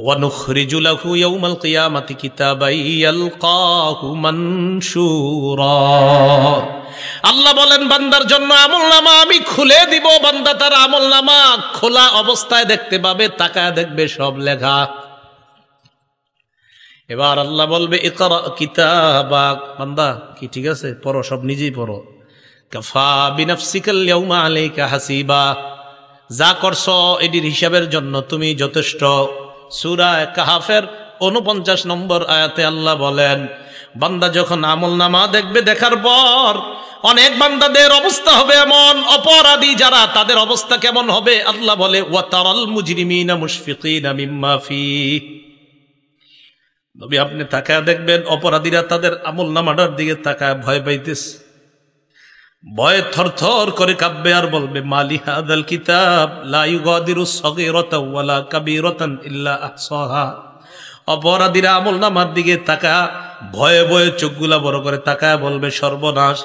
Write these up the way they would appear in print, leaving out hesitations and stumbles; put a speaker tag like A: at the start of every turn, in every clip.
A: وَنُخْرِجُ لَهُ يَوْمَ الْقِيَامَةِ كِتَابًا يَلْقَاهُ مَنشُورًا। আল্লাহ বলেন বান্দার জন্য আমলনামা আমি খুলে দিব, বান্দা তার আমলনামা খোলা অবস্থায় দেখতে পাবে, তাকায় দেখবে সব লেখা। এবার আল্লাহ বলবে ইকরা কিতাবাক, বান্দা কি ঠিক আছে, পড়ো, সব নিজেই পড়ো। কাফা বিনাফসিকাল ইয়াউমা আলাইকা হাসিবা, যা করছো এটির হিসাবের জন্য তুমি যথেষ্ট। সূরা কাহাফের 49 নম্বর আয়াতে আল্লাহ বলেন বান্দা যখন আমলনামা দেখবে, দেখার পর অনেক বান্দাদের অবস্থা হবে এমন, অপরাধী যারা তাদের অবস্থা কেমন হবে আল্লাহ বলে ওয়া তারাল মুজরিমিনা মুশফিকিনা মিম্মা ফিহি। নবী আপনি তাকায় দেখবেন অপরাধীরা তাদের আমলনামাটার দিকে তাকায় ভয় পাইতেছে, ভয়ে থরথর করে কাঁপবে আর বলবে মালি হাদাল কিতাব লা ইউগাদিরু সগীরাতাও ওয়ালা কাবীরাতান ইল্লা আহসাহা। অপরাধীরা আমলনামার দিকে তাকা ভয়ে ভয়ে চোখগুলা বড় করে তাকায় বলবে সর্বনাশ,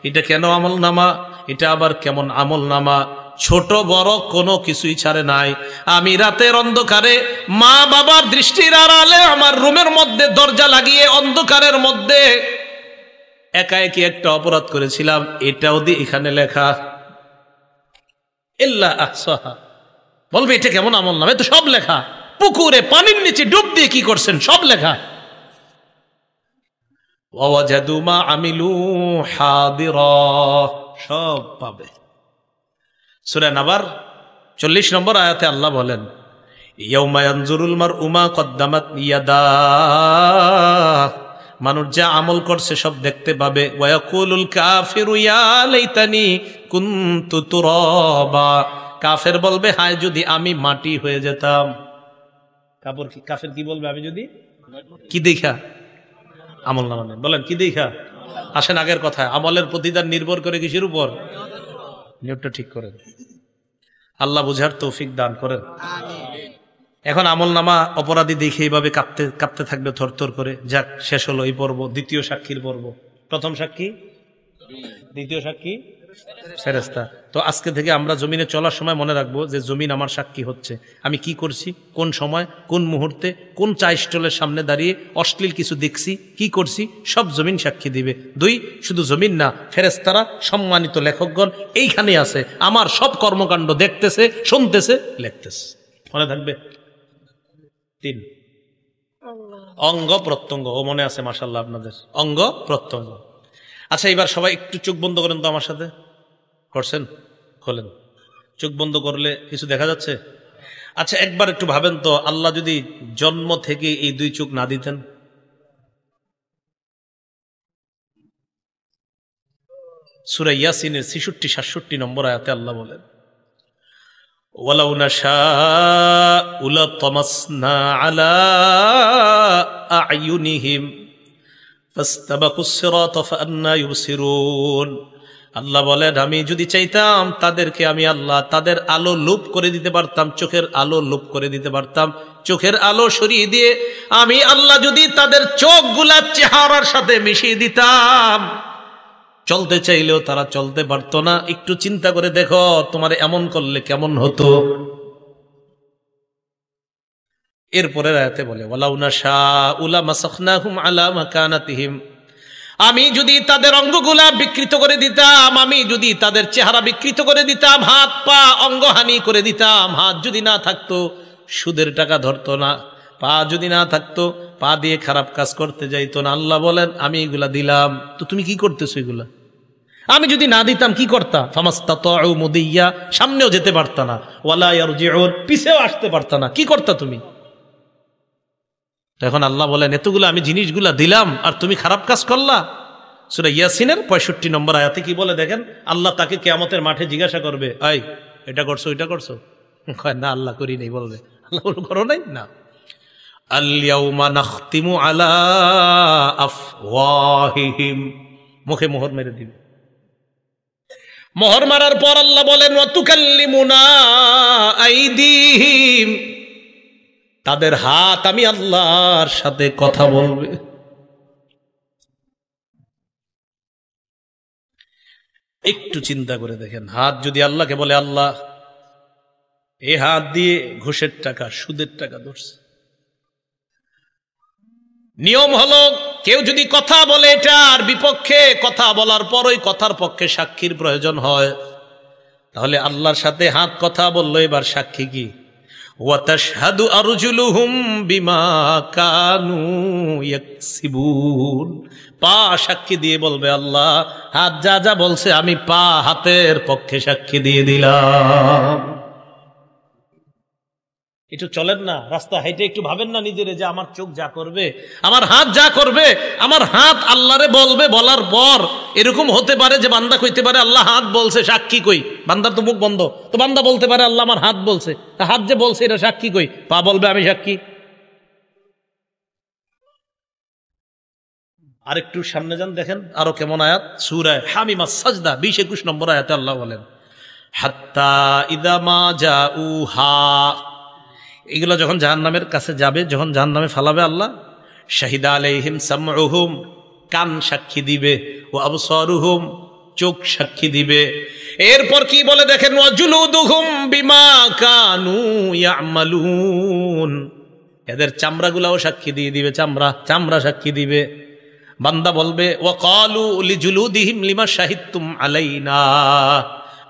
A: এটা কেন আমলনামা, এটা আবার কেমন আমলনামা, ছোট বড় কোনো কিছুই ছাড়ে নাই। আমি রাতের অন্ধকারে মা বাবার দৃষ্টির আড়ালে আমার রুমের মধ্যে দরজা লাগিয়ে অন্ধকারের মধ্যে একা একই একটা অপরাধ করেছিলাম, এটাও দিয়ে এখানে লেখা ইল্লা আহসাহা। বলবে এটা কেমন আমলনামা, তো সব লেখা, পুকুরে পানির নিচে ডুব দিয়ে কি করছেন সব লেখা। ওয়াজাদু মা আমিলু হাদিরা, সব পাবে। সূরা নাবার 40 নম্বর আয়াতে আল্লাহ বলেন ইয়াউমা ইয়ানজুরুল মারউ মা কদ্দামাত ইয়াদাহ, মানুষ যা আমল করছে সব দেখতে পাবে। ওয়া ইয়াকুলুল কাফিরু ইয়া লাইতানি কুনতু তুরাবা, কাফের বলবে হায় যদি আমি মাটি হয়ে যেতাম। কাফের কি বলবে, আমি যদি কি দেখা আমলনামা নেই, বলেন কি দেখা। আসেন আগের কথায়, আমলের প্রতিদান নির্ভর করে কিসের উপর, নিয়তটা ঠিক করেন। আল্লাহ বুঝার তৌফিক দান করেন। এখন আমলনামা অপরাধী দেখে এইভাবে কাঁপতে কাঁপতে থাকবে থরথর করে। যাক, শেষ হলো এই পর্ব, দ্বিতীয় সাক্ষীর পর্ব। প্রথম সাক্ষী, দ্বিতীয় সাক্ষী ফেরেশতা। তো আজকে থেকে আমরা জমিনে চলার সময় মনে রাখবো যে জমিন আমার সাক্ষী হচ্ছে, আমি কি করছি, কোন সময়, কোন মুহূর্তে, কোন চা স্টলের সামনে দাঁড়িয়ে অশ্লীল কিছু দেখছি, কি করছি, সব জমিন সাক্ষী দিবে। 2, শুধু জমিন না, ফেরেশতারা সম্মানিত লেখকগণ এইখানে আছে, আমার সব কর্মকাণ্ড দেখতেছে, শুনতেছে, লিখতেছে। মনে থাকবে। 3, অঙ্গ প্রত্যঙ্গ। ও মনে আছে মাশাআল্লাহ আপনাদের, অঙ্গ প্রত্যঙ্গ। আচ্ছা, এবার সবাই একটু চোখ বন্ধ করেন তো আমার সাথে। করছেন? খোলেন। চোখ বন্ধ করলে কিছু দেখা যাচ্ছে? আচ্ছা, একবার একটু ভাবেন তো, আল্লাহ যদি জন্ম থেকে এই 2 চোখ না দিতেন, সূরা ইয়াসিনের 66-67 নম্বর আয়াতে আল্লাহ বলেন ওয়ালাউ নাশাউ লাতামাসনা আলা আ'য়ুনিহিম ফাস্তাবাকুস সিরাতা ফাআন্না ইউবসিরুন। আল্লাহ বলেন আমি যদি চাইতাম তাদেরকে আমি আল্লাহ তাদের আলো লোপ করে দিতে পারতাম, চোখের আলো লোপ করে দিতে পারতাম। চোখের আলো সরিয়ে দিয়ে আমি আল্লাহ যদি তাদের চোখগুলা চেহারার সাথে মিশিয়ে দিতাম, চলতে চাইলেও তারা চলতে পারতো না। একটু চিন্তা করে দেখো, তোমার এমন করলে কেমন হতো। এরপরের আয়াতে বলে ওয়ালাউ নাশাউ লামাসাখনাহুম আলা মাকানাতিহিম, আমি যদি তাদের অঙ্গগুলা বিকৃত করে দিতাম, আমি যদি তাদের চেহারা বিকৃত করে দিতাম, হাত পা অঙ্গহানি করে দিতাম। হাত যদি না থাকতো সুদের টাকা ধরতো না, পা যদি না থাকতো পা দিয়ে খারাপ কাজ করতে যাইতো না। আল্লাহ বলেন আমি এগুলা দিলাম, তো তুমি কি করতেছো এগুলা? আমি যদি না দিতাম কি করতা? ফামাস্তাতাউ মুদিয়া, সামনেও যেতে পারতা না, ওয়ালা ইয়ারজিউন, পিছেও আসতে পারতা না, কি করতা তুমি? এখন আল্লাহ বলেন এতগুলো আমি জিনিসগুলা দিলাম আর তুমি খারাপ কাজ করলা। সূরা ইয়াসিনের 65 নম্বর আয়াতে কি বলে দেখেন, আল্লাহ তাকে কিয়ামতের মাঠে জিজ্ঞাসা করবে, এই এটা করছো, এটা করছো? কয় না আল্লাহ করি নাই। বলবে আল্লাহ করো নাই? না। আল ইয়াউমা নাখতিমু আলা আফওয়াহিহিম, মুখে মোহর মেরে দিবে। মোহর মারার পর আল্লাহ বলেন ওয়া তুকাল্লিমুনা আইদিহিম, তাদের হাত আমি আল্লাহর সাথে কথা বলবে। একটু চিন্তা করে দেখেন, হাত যদি আল্লাহকে বলে আল্লাহ এই হাত দিয়ে ঘুষের টাকা সুদের টাকা ধরছে, নিয়ম হলো কেউ যদি কথা বলে এটার বিপক্ষে, কথা বলার পর ওই কথার পক্ষে সাক্ষীর প্রয়োজন হয়, তাহলে আল্লাহর সাথে হাত কথা বললো, এবার সাক্ষী কি? ওয়া তাশহাদু আরজুলুহুম বিমা কানু ইয়াকসিবুন, পা সাক্ষী দিয়ে বলবে আল্লাহ হাত যা যা বলছে আমি পা হাতের পক্ষে সাক্ষী দিয়ে দিলাম। একটু চলেন না রাস্তা হাইটে, একটু ভাবেন না নিজেরে যে আমার চোখ যা করবে, আমার হাত যা করবে, আমার হাত আল্লাহরে বলবে। বলার পর এরকম হতে পারে যে বান্দা কইতে পারে আল্লাহ হাত বলছে, সাক্ষী কই? বান্দার তো মুখ বন্ধ, তো বান্দা বলতে পারে আল্লাহ আমার হাত বলছে, হাত যে বলছে এটা সাক্ষী কই? পা বলবে আমি সাক্ষী। আরেকটু সামনে যান, দেখেন আরো কেমন আয়াত, সূরা হামিম আস-সাজদা 20-21 নম্বর আয়াতে আল্লাহ বলেন হাত্তা ইদা মা জাউহা, এগুলো যখন জাহান্নামের কাছে যাবে, যখন জাহান্নামে ফালাবে আল্লাহ, শাহিদা আলাইহিম সামউহুম, কান সাক্ষী দিবে, ওয়া আবসারুহুম, চোখ সাক্ষী দিবে। এরপর কি বলে দেখেন, ওয়া জুলুদুহুম বিমা কানু ইয়ামালুন, এদের চামড়াগুলাও সাক্ষী দিয়ে দিবে, চামড়া সাক্ষী দিবে। বান্দা বলবে ওয়া ক্বালু লিজুলুদিহিম লিমা শাহিদতুম আলাইনা,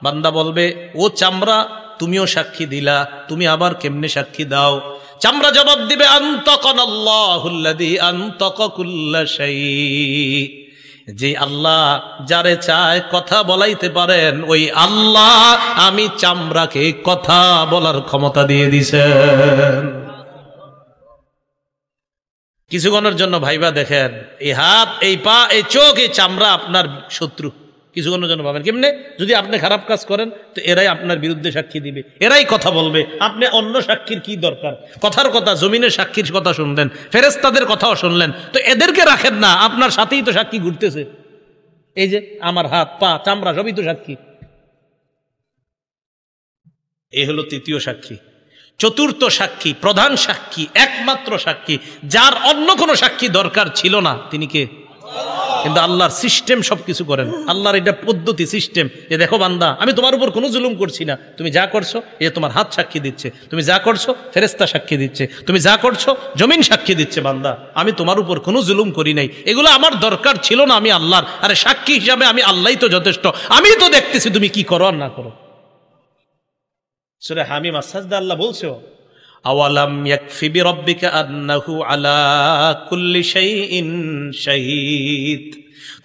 A: বান্দা বলবে ও চামড়া তুমিও সাক্ষী দিলা, তুমি আবার কেমনে সাক্ষী দাও? চামড়া জবাব দিবে আনতাকানাল্লাহুল্লাযী আনতাকা কুল্লা শাই, যে আল্লাহ যারে চায় কথা বলাইতে পারেন ওই আল্লাহ আমি চামড়াকে কথা বলার ক্ষমতা দিয়ে দিছেন। কিছুক্ষণের জন্য ভাইবা দেখেন, এই হাত, এই পা, এই চোখ, এই চামড়া আপনার শত্রু। কিছুক্ষণের জন্য ভাবেন কেমনে, যদি আপনি খারাপ কাজ করেন তো এরাই আপনার বিরুদ্ধে সাক্ষী দিবে, এরাই কথা বলবে। আপনি অন্য সাক্ষীর কি দরকার? কথার কথা, জমিনের সাক্ষীর কথা শুনলেন, ফেরেশতাদের কথাও শুনলেন, তো এদেরকে রাখেন না, আপনার সাথেই তো সাক্ষী ঘুরতেছে। এই যে আমার হাত, পা, চামড়া সবই তো সাক্ষী। এই হলো তৃতীয় সাক্ষী। চতুর্থ সাক্ষী, প্রধান সাক্ষী, একমাত্র সাক্ষী, যার অন্য কোনো সাক্ষী দরকার ছিল না, তিনি কে? কিন্তু আল্লাহর সিস্টেম সবকিছু করেন, আল্লাহর এটা পদ্ধতি, সিস্টেম, যে দেখো বান্দা আমি তোমার উপর কোনো জুলুম করছি না, তুমি যা করছো এই যে তোমার হাত সাক্ষী দিচ্ছে, তুমি যা করছো ফেরেশতা সাক্ষী দিচ্ছে, তুমি যা করছো জমিন সাক্ষী দিচ্ছে, বান্দা আমি তোমার উপর কোনো জুলুম করি নাই, এগুলো আমার দরকার ছিল না, আমি আল্লাহর, আরে সাক্ষী হিসাবে আমি আল্লাহই তো যথেষ্ট, আমি তো দেখতেছি তুমি কি করো আর না করো। সূরা হামিম আস-সাজদা আল্লাহ বলছো আওয়ালাম ইয়াকফি বিরাব্বিকা আন্নাহু আলা কুল্লি শাইইন শাহীদ,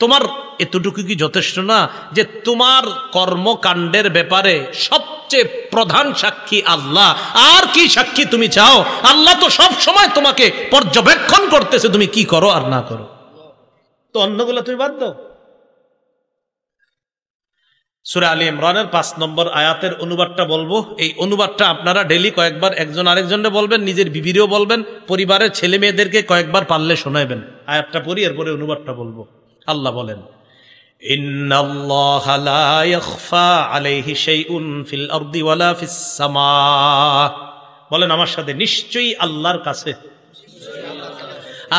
A: তোমার এতটুকু কি যথেষ্ট না যে তোমার কর্মকাণ্ডের ব্যাপারে সবচেয়ে প্রধান সাক্ষী আল্লাহ? আর কি সাক্ষী তুমি চাও? আল্লাহ তো সব সময় তোমাকে পর্যবেক্ষণ করতেছে তুমি কি করো আর না করো, তো অন্যগুলো তুমি বাদ দাও। সূরা আলী ইমরানের 5 নম্বর আয়াতের অনুবাদটা বলবো, এই অনুবাদটা আপনারা ডেইলি কয়েকবার একজন আরেকজনকে বলবেন, নিজের বিবিরেও বলবেন, পরিবারের ছেলে মেয়েদেরকে কয়েকবার পারলে শোনাবেন। আয়াতটা পড়ি এরপরে অনুবাদটা বলবো। আল্লাহ বলেন ইন্নাল্লাহা লা ইয়াখফা আলাইহি শাইউন ফিল আরদি ওয়ালা ফিস সামা, বলেন আমার সাথে, নিশ্চয়ই আল্লাহর কাছে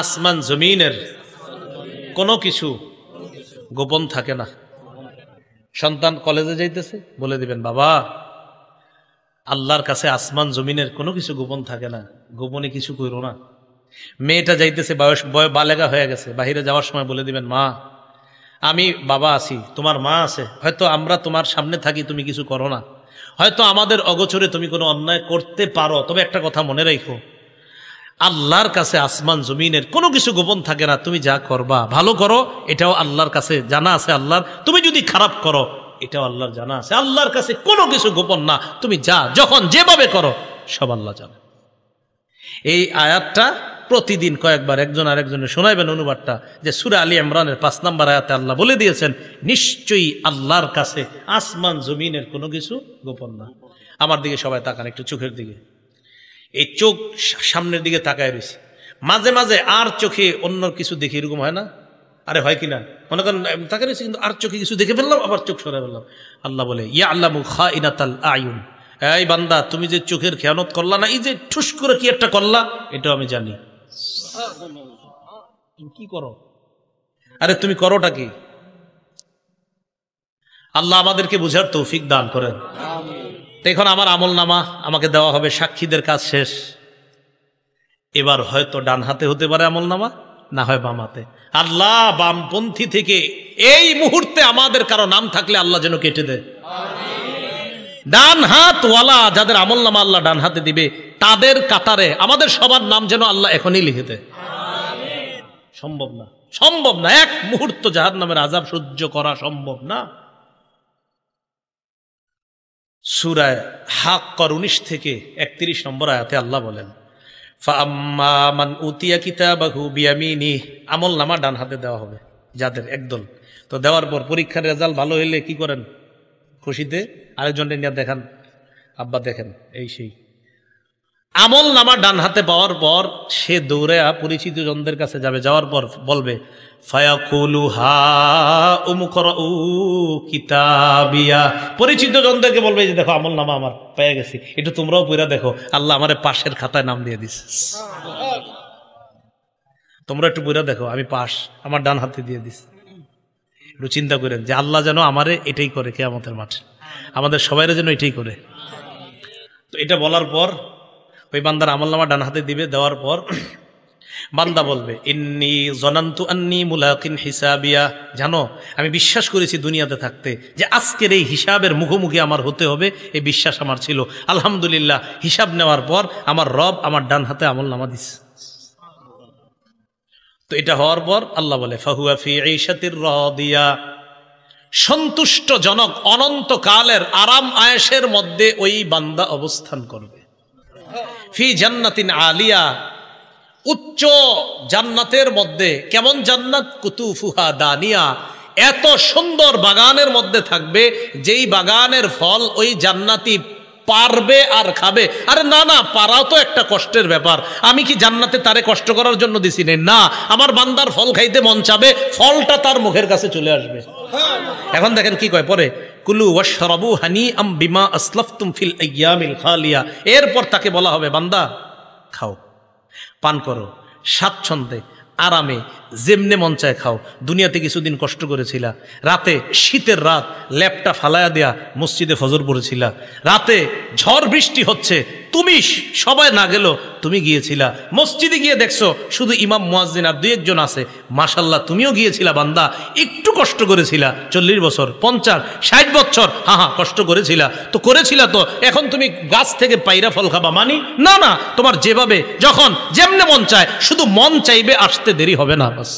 A: আসমান জমিনের কোনো কিছু গোপন থাকে না। সন্তান কলেজে যাইতেছে, বলে দিবেন বাবা আল্লাহর কাছে আসমান জমিনের কোনো কিছু গোপন থাকে না, গোপনে কিছু করো না। মেয়েটা যাইতেছে, বালেগা হয়ে গেছে, বাহিরে যাওয়ার সময় বলে দিবেন মা আমি বাবা আছি, তোমার মা আছে, হয়তো আমরা তোমার সামনে থাকি, তুমি কিছু করো না, হয়তো আমাদের অগোচরে তুমি কোনো অন্যায় করতে পারো, তবে একটা কথা মনে রাখো আল্লাহর কাছে আসমান জমিনের কোনো কিছু গোপন থাকে না, তুমি যা করবা ভালো করো এটাও আল্লাহর কাছে জানা আছে আল্লাহর, তুমি যদি খারাপ করো এটাও আল্লাহর জানা আছে, আল্লাহর কাছে কোনো কিছু গোপন না, তুমি যা যখন যেভাবে করো সব আল্লাহ জানে। এই আয়াতটা প্রতিদিন কয়েকবার একজন আরেকজনের শোনাইবেন অনুবাদটা, যে সূরা আলী ইমরানের 5 নম্বর আয়াতে আল্লাহ বলে দিয়েছেন নিশ্চয়ই আল্লাহর কাছে আসমান জমিনের কোনো কিছু গোপন না। আমার দিকে সবাই তাকান, একটু চোখের দিকে, এই চোখ সামনের দিকে তাকায় রয়েছে, মাঝে মাঝে আর চোখে অন্য কিছু দেখে, এরকম হয় না? আরে হয় কিনা, মনে করেন তাকায় রয়েছে কিন্তু আর চোখে কিছু দেখে ফেললাম, আবার চোখ সরাই ফেললাম। আল্লাহ বলে ইয়ালামু খাইনাতাল আয়ুন, এই বান্দা তুমি যে চোখের খেয়ানত করলা না, এই যে ঠুস করে কি একটা করলা, এটাও আমি জানি। তুমি কি করো? আরে তুমি করোটা কি? আল্লাহ আমাদেরকে বুঝার তৌফিক দান করেন। এখন আমার আমল নামা আমাকে দেওয়া হবে, সাক্ষীদের কাজ শেষ, এবার হয়তো ডান হাতে হতে পারে আমল নামা, না হয় বাম হাতে। আল্লাহ বামপন্থী থেকে এই মুহূর্তে আমাদের কারো নাম থাকলে আল্লাহ যেন কেটে দেয়। ডান হাতওয়ালা যাদের আমল নামা আল্লাহ ডান হাতে দিবে তাদের কাতারে আমাদের সবার নাম যেন আল্লাহ এখনই লিখে দেয়। সম্ভব না, সম্ভব না, এক মুহূর্ত জাহান্নামের আযাব সহ্য করা সম্ভব না। সূরা হাক্কর 19 থেকে 31 নম্বর আয়াতে আল্লাহ বলেন, ফাআম্মা মান উতিয়া কিতাবাহু বিয়ামিনিহি, আমল নামা ডান হাতে দেওয়া হবে যাদের একদল। তো দেওয়ার পর পরীক্ষার রেজাল্ট ভালো হইলে কি করেন? খুশিতে আরেকজনকে নিয়ে দেখান, আব্বা দেখেন এই সেই। আমল নামা ডান হাতে পাওয়ার পর সে দৌড়ে পরিচিত জনদের কাছে যাবে, যাওয়ার পর বলবে ফায়াকুলু হা উমকরাউ কিতাবিয়া, পরিচিত জনদেরকে বলবে যে দেখো আমল নামা আমার পেয়ে গেছি, একটু তোমরাও পড়া দেখো, আল্লাহ আমারে পাশের খাতায় নাম দিয়ে দিস, তোমরা একটু পড়া দেখো আমি পাশ, আমার ডান হাতে দিয়ে দিস। একটু চিন্তা করেন যে আল্লাহ যেন আমারে এটাই করে কিয়ামতের মাঠে, আমাদের সবাইরা যেন এটাই করে। তো এটা বলার পর ওই বান্দার আমলনামা ডান হাতে দিবে, দেওয়ার পর বান্দা বলবে ইন্নী জনান্তু আন্নী মুলাকিন হিসাবিয়া, জানো আমি বিশ্বাস করেছি দুনিয়াতে থাকতে যে আজকের এই হিসাবের মুখোমুখি আমার হতে হবে, এই বিশ্বাস আমার ছিল। আলহামদুলিল্লাহ হিসাব নেওয়ার পর আমার রব আমার ডান হাতে আমলনামা দিছে। তো এটা হওয়ার পর আল্লাহ বলে ফাহুয়া ফি ঈশাতির রাদিয়া, সন্তুষ্টজনক অনন্তকালের আরাম আয়েশের মধ্যে ওই বান্দা অবস্থান করবে। ফি জান্নাতিন আলিয়া, উচ্চ জান্নাতের মধ্যে। কেমন জান্নাত? কুতুফুহা দানিয়া, এত সুন্দর বাগানের মধ্যে থাকবে যেই বাগানের ফল ওই জান্নাতি পারবে আর খাবে। আরে না না, পারাও তো একটা কষ্টের ব্যাপার। আমি কি জান্নাতে তারে কষ্ট করার জন্য দিছি না, আমার বান্দার ফল খাইতে মন চাবে, ফলটা তার মুখের কাছে চলে আসবে। এখন দেখেন কি কয় পরে, কুলু ওয়াশরাবু হানিআম বিমা আসলাফতুম ফিল আইয়ামিল খালিয়া। এরপর তাকে বলা হবে বান্দা খাও, পান করো, স্বাচ্ছন্দ্যে আরামে যেমনে মন চায় খাও। দুনিয়াতে কিছুদিন কষ্ট করেছিলা, রাতে শীতের রাত ল্যাপটা ফালায়া দেয়া মসজিদে ফজর পড়েছিলা, রাতে ঝড় বৃষ্টি হচ্ছে তুমি সবাই না গেল তুমি গিয়েছিলা, মসজিদে গিয়ে দেখছো শুধু ইমাম মুয়াজ্জিন আর দুই একজন আছে, মাশাল্লাহ তুমিও গিয়েছিলা বান্দা, একটু কষ্ট করেছিলা, 40 বছর 50 60 বছর হ্যাঁ কষ্ট করেছিলা তো করেছিলা, তো এখন তুমি গাছ থেকে পাইরা ফল খাবা মানি না, না তোমার যেভাবে যখন যেমনে মন চায়, শুধু মন চাইবে, আসতে দেরি হবে না। বাস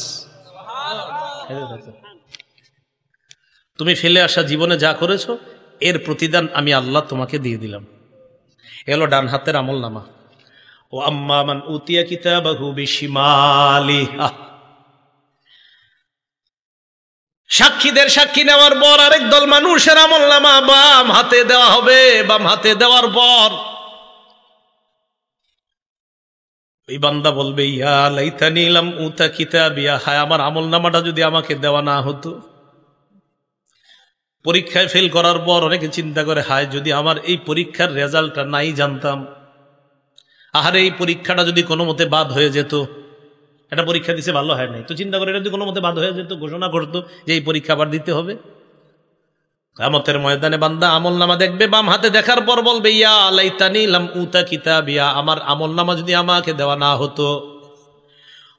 A: তুমি ফেলে আসা জীবনে যা করেছো এর প্রতিদান আমি আল্লাহ তোমাকে দিয়ে দিলাম। এলো ডান হাতের আমল নামা। ও আম্মা মান উতিয়া কিতাবাহু বিশিমালিহি, সাক্ষীদের সাক্ষী নেওয়ার পর আরেক দল মানুষের আমল নামা বাম হাতে দেওয়া হবে। বাম হাতে দেওয়ার পর ওই বান্দা বলবে ইয়া লাইতানি লাম উতা কিতাবিয়া, হায় আমার আমল নামাটা যদি আমাকে দেওয়া না হতো। পরীক্ষায় ফেল করার পর অনেকে চিন্তা করে হায় যদি আমার এই পরীক্ষার রেজাল্টটা নাই জানতাম, আহারে এই পরীক্ষাটা যদি কোনো মতে বাদ হয়ে যেত, এটা পরীক্ষা দিছে ভালো হয় নাই, তো চিন্তা করে এটা যদি কোনো মতে বাদ হয়ে যেত, ঘোষণা করতো যে এই পরীক্ষা আবার দিতে হবে। কিয়ামতের ময়দানে বান্দা আমল নামা দেখবে, বাম হাতে দেখার পর বলবে ইয়া লাইতানি লাম উতা কিতাবিয়া, আমার আমল নামা যদি আমাকে দেওয়া না হতো।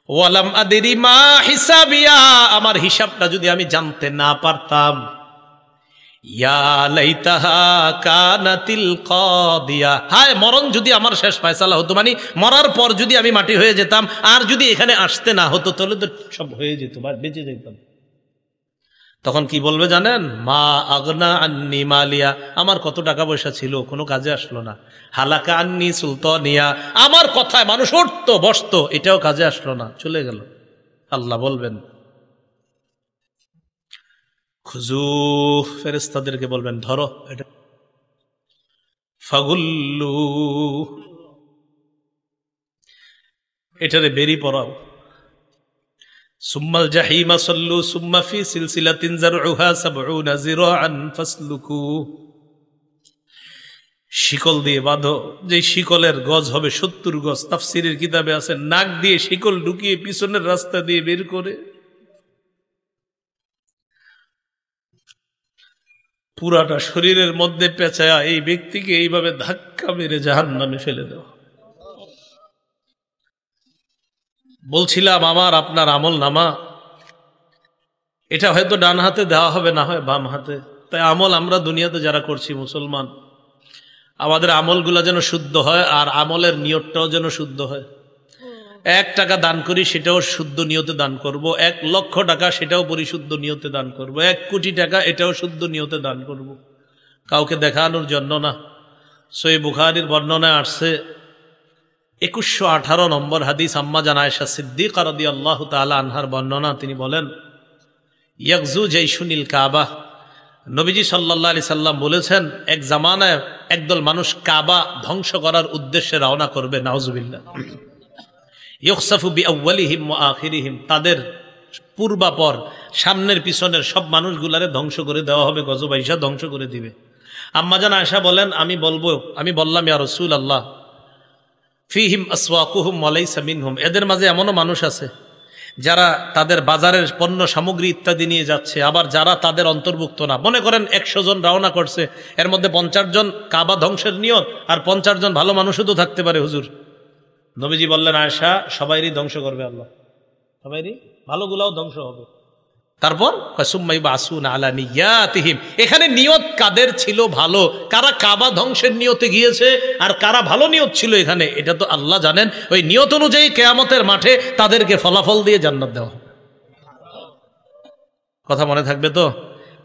A: ওয়ালাম আদরি মা হিসাবিয়া, আমার হিসাবটা যদি আমি জানতে না পারতাম। ইয়া লাইতাহা কানাতিল কাদিয়া, হায় মরণ যদি আমার শেষ ফয়সালা হতো, মানে মরার পর যদি আমি মাটি হয়ে যেতাম আর যদি এখানে আসতে না হতো তাহলে তো সব হয়ে যেত, বেঁচে যেতাম। তখন কি বলবে জানেন? মা আগনা আন্নি মালিয়া, আমার কত টাকা পয়সা ছিল কোনো কাজে আসলো না। হালাকা আন্নি সুলতানিয়া, আমার কথায় মানুষ উঠতো বসতো, এটাও কাজে আসলো না, চলে গেল। আল্লাহ বলবেন খুজু, ফেরেশতাদেরকে বলবেন ধরো এটা, ফাগুল্লু, এটারে বেরি পড়াও। সুম্মাল জাহিমা সাল্লু সুম্মা ফি সিলসিলাতিন যারউহা ৭০ যিরাআন ফাসলুকু, শিকল দিয়ে বাঁধো, যে শিকলের গজ হবে ৭০ গজ। তাফসীরের কিতাবে আছে নাক দিয়ে শিকল ঢুকিয়ে পিছনের রাস্তা দিয়ে বের করে পুরাটা শরীরের মধ্যে পেঁচায়া এই ব্যক্তিকে এইভাবে ধাক্কা মেরে জাহান্নামে ফেলে দেওয়া। বলছিলাম আমার আপনার আমল নামা এটা হয়তো ডান হাতে দেওয়া হবে, না হয় বাম হাতে। তাই আমল আমরা দুনিয়াতে যারা করছি মুসলমান, আমাদের আমলগুলো যেন শুদ্ধ হয়, আর আমলের নিয়তটাও যেন শুদ্ধ হয়। 1 টাকা দান করি, সেটাও শুদ্ধ নিয়তে দান করব। 1 লক্ষ টাকা, সেটাও পরিশুদ্ধ নিয়তে দান করব। 1 কোটি টাকা, এটাও শুদ্ধ নিয়তে দান করব, কাউকে দেখানোর জন্য না। সহিহ বুখারীর বর্ণনায় আসছে 2118 নম্বর হাদিস, আম্মা জান আয়েশা সিদ্দিকা রাদিয়াল্লাহু তাআলা আনহার বর্ণনা। তিনি বলেন, ইয়াগজু জাইশুনিল কাবা, নবীজি সাল্লাল্লাহু আলাইহি সাল্লাম বলেছেন, এক জামানায় একদল মানুষ কাবা ধ্বংস করার উদ্দেশ্যে রওনা করবে। নাউজুবিল্লাহ। ইউখসাফু বিআউয়ালিহিম ওয়া আখিরিহিম, তাদের পূর্বাপর সামনের পিছনের সব মানুষগুলারে ধ্বংস করে দেওয়া হবে, গজবাইশা ধ্বংস করে দিবে। আম্মা জান আয়েশা বলেন, আমি বললাম, ইয়া রাসূলুল্লাহ, ফিহিম আসওয়াকুহুম ওয়া লাইসা মিনহুম, এদের মাঝে এমনও মানুষ আছে যারা তাদের বাজারের পণ্য সামগ্রী ইত্যাদি নিয়ে যাচ্ছে, আবার যারা তাদের অন্তর্ভুক্ত না। মনে করেন 100 জন রওনা করছে, এর মধ্যে 50 জন কাবা ধ্বংসের নিয়ত, আর 50 জন ভালো মানুষও তো থাকতে পারে হুজুর। নবীজি বললেন, আয়েশা, সবাইরই ধ্বংস করবে আল্লাহ, সবাইরই, ভালোগুলাও ধ্বংস হবে। তারপর এখানে নিয়ত কাদের ছিল ভালো, কারা কাবা ধ্বংসের নিয়তে গিয়েছে আর কারা ভালো নিয়ত ছিল এখানে, এটা তো আল্লাহ জানেন। ওই নিয়ত অনুযায়ী কিয়ামতের মাঠে তাদেরকে ফলাফল দিয়ে জান্নাত দেওয়া হবে। কথা মনে থাকবে তো?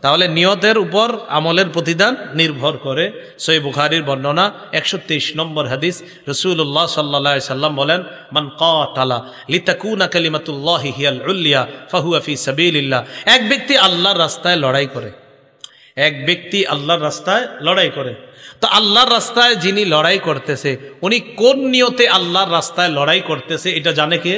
A: তাহলে নিয়তের উপর আমলের প্রতিদান নির্ভর করে। সহিহ বুখারীর বর্ণনা 123 নম্বর হাদিস, রাসূলুল্লাহ সাল্লাল্লাহু আলাইহি সাল্লাম বলেন, মান কাতালা লিতাকুনা কালিমাতুল্লাহি হিয়াল উলিয়া ফাহুয়া ফি সাবিলিল্লাহ, এক ব্যক্তি আল্লাহর রাস্তায় লড়াই করে, এক ব্যক্তি আল্লাহর রাস্তায় লড়াই করে। তো আল্লাহর রাস্তায় যিনি লড়াই করতেছে, উনি কোন নিয়তে আল্লাহর রাস্তায় লড়াই করতেছে এটা জানে কে?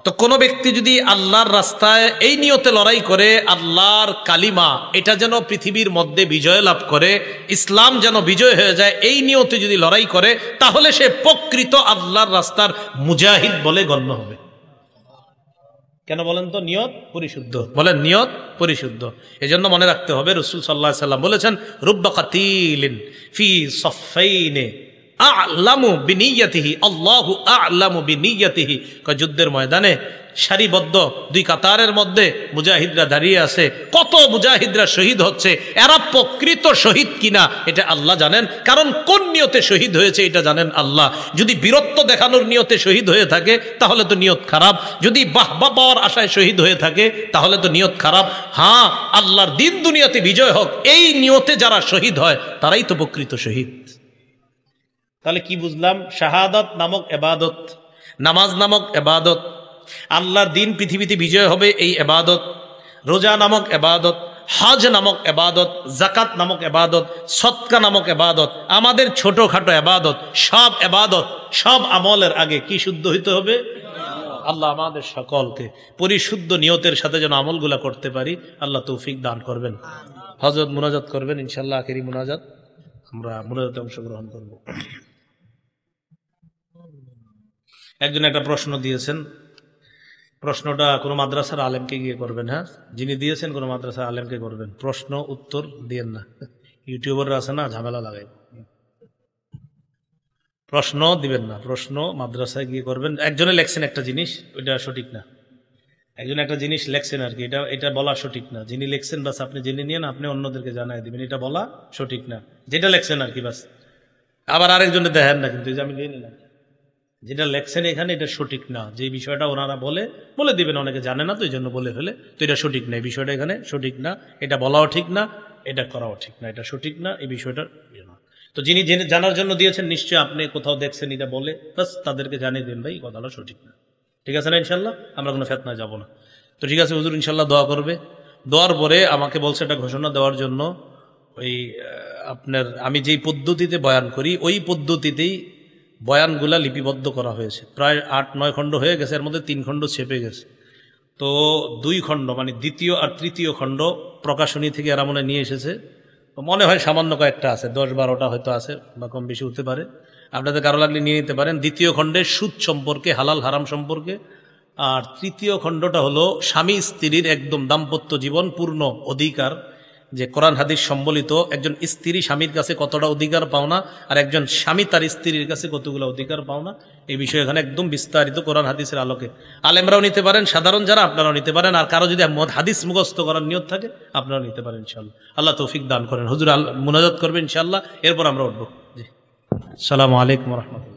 A: তো কোনো ব্যক্তি যদি আল্লাহর রাস্তায় এই নিয়তে লড়াই করে, আল্লাহর কালিমা এটা যেন পৃথিবীর মধ্যে বিজয় লাভ করে, ইসলাম যেন বিজয় হয়ে যায়, এই নিয়তে যদি লড়াই করে, তাহলে সে প্রকৃত আল্লাহর রাস্তার মুজাহিদ বলে গণ্য হবে। কেন বলেন তো? নিয়ত পরিশুদ্ধ। বলেন নিয়ত পরিশুদ্ধ। এজন্য মনে রাখতে হবে, রাসূল সাল্লাল্লাহু আলাইহি সাল্লাম বলেছেন, রুব্বা কাতিলিন ফি সাফাইনে আ'লামু বিনিয়াতিহি আল্লাহু আ'লামু বিনিয়াতিহি। যুদ্ধের ময়দানে সারিবদ্ধ 2 কাতারের মধ্যে মুজাহিদরা দাঁড়িয়ে আছে, কত মুজাহিদরা শহীদ হচ্ছে, এরা প্রকৃত শহীদ কিনা এটা আল্লাহ জানেন। কারণ কোন নিয়তে শহীদ হয়েছে এটা জানেন আল্লাহ। যদি বীরত্ব দেখানোর নিয়তে শহীদ হয়ে থাকে তাহলে তো নিয়ত খারাপ, যদি বাহবা পাওয়ার আশায় শহীদ হয়ে থাকে তাহলে তো নিয়ত খারাপ। হ্যাঁ, আল্লাহর দিন দুনিয়াতে বিজয় হোক, এই নিয়তে যারা শহীদ হয় তারাই তো প্রকৃত শহীদ। তাহলে কি বুঝলাম? শাহাদাত নামক এবাদত, নামাজ নামক এবাদত, আল্লাহর দিন পৃথিবীতে বিজয় হবে এই এবাদত, রোজা নামক এবাদত, হজ নামক এবাদত, যাকাত নামক এবাদত, সদকা নামক এবাদত, আমাদের ছোটখাটো এবাদত, সব এবাদত, সব আমলের আগে কি শুদ্ধ হইতে হবে? আল্লাহ আমাদের সকলকে পরিশুদ্ধ নিয়তের সাথে যেন আমলগুলা করতে পারি, আল্লাহ তৌফিক দান করবেন। হযরত মুনাজাত করবেন ইনশাআল্লাহ, আখেরি মুনাজাত, আমরা মুনাজাতে অংশগ্রহণ করব। একজন একটা প্রশ্ন দিয়েছেন, প্রশ্নটা কোনো মাদ্রাসার আলেমকে গিয়ে করবেন। হ্যাঁ, যিনি দিয়েছেন কোনো মাদ্রাসার আলেমকে করবেন, প্রশ্ন উত্তর দিয়েন না, ইউটিউবাররা আছে না, ঝামেলা লাগাই, প্রশ্ন দিবেন না, প্রশ্ন মাদ্রাসায় গিয়ে করবেন। একজনে লেখছেন একটা জিনিস, ওইটা সঠিক না, একজন একটা জিনিস লেখছেন আর কি, এটা বলা সঠিক না। যিনি লেখছেন বাস আপনি জেনে নিয়ে না, আপনি অন্যদেরকে জানাই দিবেন, এটা বলা সঠিক না, যেটা লেখছেন আর কি বাস। আবার আরেকজনে দেখেন না, কিন্তু আমি নিয়ে নিলাম, যেটা লেখছেন এখানে এটা সঠিক না, যে বিষয়টা ওনারা বলে দিবেন, অনেকে জানে না তো এই জন্য বলে ফেলে, তো এটা সঠিক না, এই বিষয়টা এখানে সঠিক না, এটা বলাও ঠিক না, এটা করাও ঠিক না, এটা সঠিক না, এই বিষয়টা না। তো যিনি জানার জন্য দিয়েছেন, নিশ্চয়ই আপনি কোথাও দেখছেন এটা বলে, বাস তাদেরকে জানিয়ে দিন, ভাই কথাটা সঠিক না, ঠিক আছে না? ইনশাল্লাহ আমরা কোনো ফেতনায় যাব না। তো ঠিক আছে, হুজুর ইনশাল্লাহ দোয়া করবে। দোয়ার পরে আমাকে বলছে এটা ঘোষণা দেওয়ার জন্য, ওই আপনার আমি যেই পদ্ধতিতে বয়ান করি ওই পদ্ধতিতেই বয়ানগুলা লিপিবদ্ধ করা হয়েছে, প্রায় 8-9 খণ্ড হয়ে গেছে, এর মধ্যে 3 খণ্ড ছেপে গেছে। তো 2 খণ্ড মানে দ্বিতীয় আর তৃতীয় খণ্ড প্রকাশনী থেকে এরা মনে নিয়ে এসেছে, মনে হয় সামান্য কয়েকটা আছে, 10-12টা হয়তো আছে বা কম বেশি হতে পারে, আপনাদের কারো লাগলে নিয়ে নিতে পারেন। দ্বিতীয় খণ্ডে সুদ সম্পর্কে, হালাল হারাম সম্পর্কে, আর তৃতীয় খণ্ডটা হলো স্বামী স্ত্রীর একদম দাম্পত্য জীবন, পূর্ণ অধিকার, যে কোরআন হাদিস সম্বলিত একজন স্ত্রী স্বামীর কাছে কতটা অধিকার পাওনা আর একজন স্বামী তার স্ত্রীর কাছে কতগুলো অধিকার পাওনা, এই বিষয়ে এখানে একদম বিস্তারিত কোরআন হাদিসের আলোকে আলেমরাও নিতে পারেন, সাধারণ যারা আপনারাও নিতে পারেন, আর কারো যদি হাদিস মুখস্থ করার নিয়ত থাকে আপনারাও নিতে পারেন ইনশাআল্লাহ। আল্লাহ তৌফিক দান করেন। হুজুর মুনাজাত করবেন ইনশাআল্লাহ, এরপর আমরা উঠবো। জি, আসসালামু আলাইকুম ওয়া রাহমাতুল্লাহ।